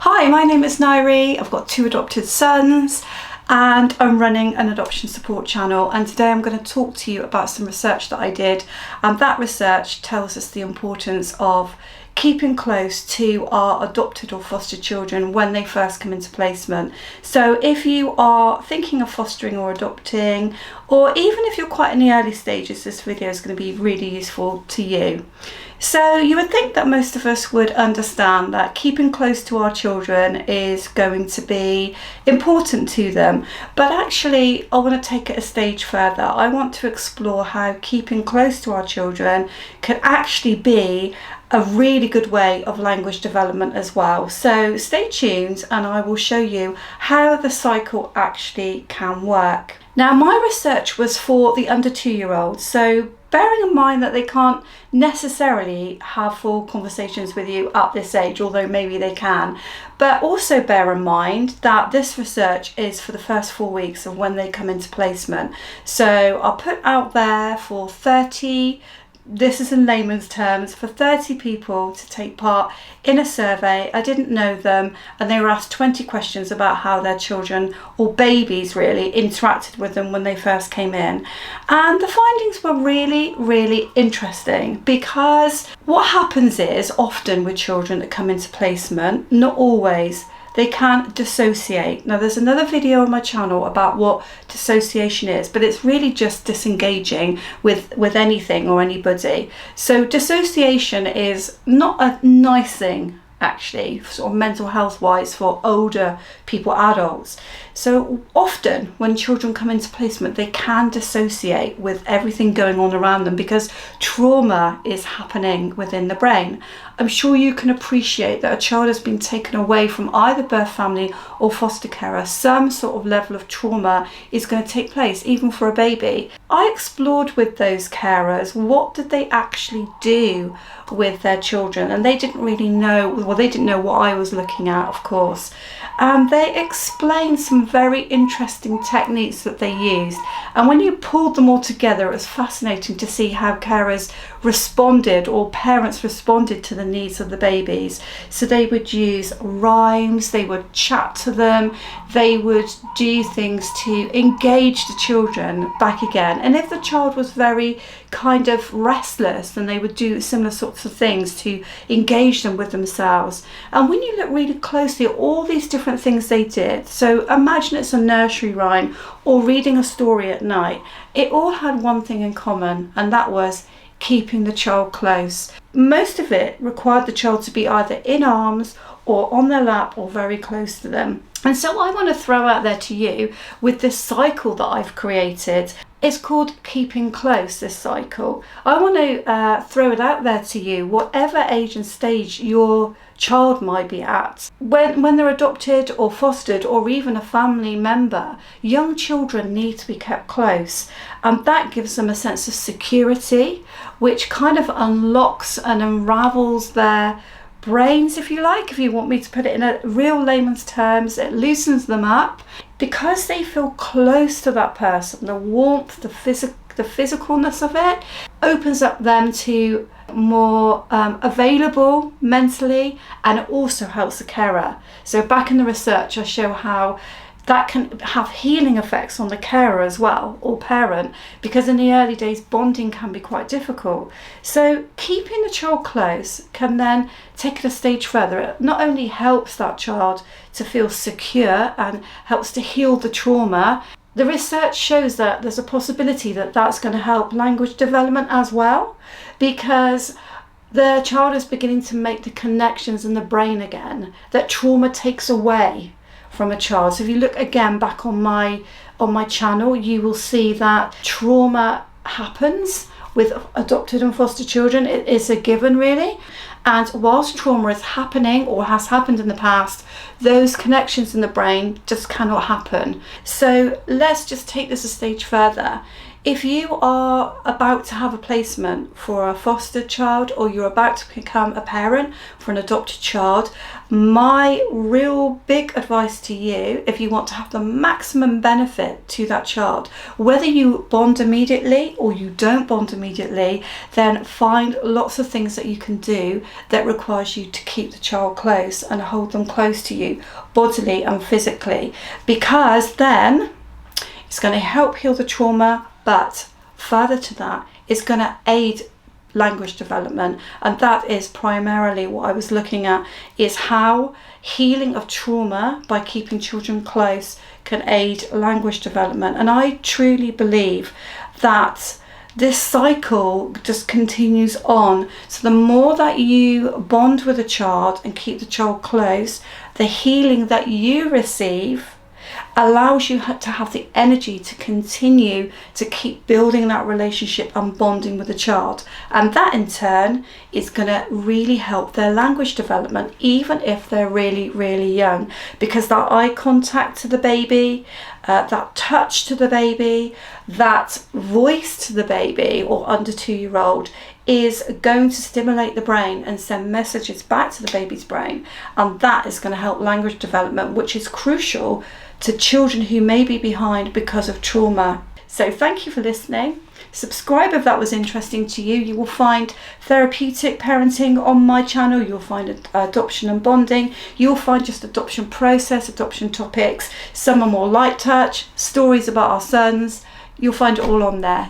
Hi, my name is Nyree. I've got 2 adopted sons and I'm running an adoption support channel, and today I'm going to talk to you about some research that I did, and that research tells us the importance of keeping close to our adopted or fostered children when they first come into placement. So if you are thinking of fostering or adopting, or even if you're quite in the early stages, this video is going to be really useful to you. So you would think that most of us would understand that keeping close to our children is going to be important to them, but actually I want to take it a stage further. I want to explore how keeping close to our children can actually be a really good way of language development as well. So stay tuned and I will show you how the cycle actually can work. Now, my research was for the under 2-year-olds, so bearing in mind that they can't necessarily have full conversations with you at this age, although maybe they can, but also bear in mind that this research is for the first 4 weeks of when they come into placement. So I'll put out there for 30, this is in layman's terms, for 30 people to take part in a survey. I didn't know them, and they were asked 20 questions about how their children, or babies really, interacted with them when they first came in. And the findings were really interesting, because what happens is often with children that come into placement, not always, they can dissociate. Now there's another video on my channel about what dissociation is, but it's really just disengaging with anything or anybody. So dissociation is not a nice thing actually, sort of mental health wise, for older people, adults. So often when children come into placement, they can dissociate with everything going on around them because trauma is happening within the brain. I'm sure you can appreciate that a child has been taken away from either birth family or foster carer. Some sort of level of trauma is going to take place, even for a baby. I explored with those carers, what did they actually do with their children, and they didn't really know, well, they didn't know what I was looking at, of course. They explained some very interesting techniques that they used, and when you pulled them all together, it was fascinating to see how carers responded, or parents responded, to the needs of the babies. So they would use rhymes, they would chat to them, they would do things to engage the children back again. And if the child was very kind of restless, then they would do similar sorts of things to engage them with themselves. And when you look really closely at all these different things they did, so imagine it's a nursery rhyme or reading a story at night, it all had one thing in common, and that was keeping the child close. Most of it required the child to be either in arms or on their lap or very close to them. And so I want to throw out there to you with this cycle that I've created. It's called keeping close, this cycle. I want to throw it out there to you, whatever age and stage your child might be at. When they're adopted or fostered or even a family member, young children need to be kept close, and that gives them a sense of security, which kind of unlocks and unravels their brains, if you like, if you want me to put it in a real layman's terms. It loosens them up because they feel close to that person. The warmth, the physicalness of it opens up them to more available mentally, and it also helps the carer. So back in the research, I show how that can have healing effects on the carer as well, or parent, because in the early days bonding can be quite difficult. So keeping the child close can then take it a stage further. It not only helps that child to feel secure and helps to heal the trauma, the research shows that there's a possibility that that's going to help language development as well, because the child is beginning to make the connections in the brain again that trauma takes away from a child. So if you look again back on my channel, you will see that trauma happens with adopted and foster children. It is a given, really. And whilst trauma is happening or has happened in the past, those connections in the brain just cannot happen. So let's just take this a stage further. If you are about to have a placement for a fostered child, or you're about to become a parent for an adopted child, my real big advice to you, if you want to have the maximum benefit to that child, whether you bond immediately or you don't bond immediately, then find lots of things that you can do that requires you to keep the child close and hold them close to you, bodily and physically, because then it's going to help heal the trauma, but further to that, it's going to aid language development. And that is primarily what I was looking at, is how healing of trauma by keeping children close can aid language development. And I truly believe that this cycle just continues on. So the more that you bond with a child and keep the child close, the healing that you receive allows you to have the energy to continue to keep building that relationship and bonding with the child, and that in turn is going to really help their language development, even if they're really young, because that eye contact to the baby, that touch to the baby, that voice to the baby or under 2-year-old is going to stimulate the brain and send messages back to the baby's brain, and that is going to help language development, which is crucial to children who may be behind because of trauma. So thank you for listening. Subscribe if that was interesting to you. You will find therapeutic parenting on my channel. You'll find adoption and bonding. You'll find just adoption process, adoption topics. Some are more light touch, stories about our sons. You'll find it all on there.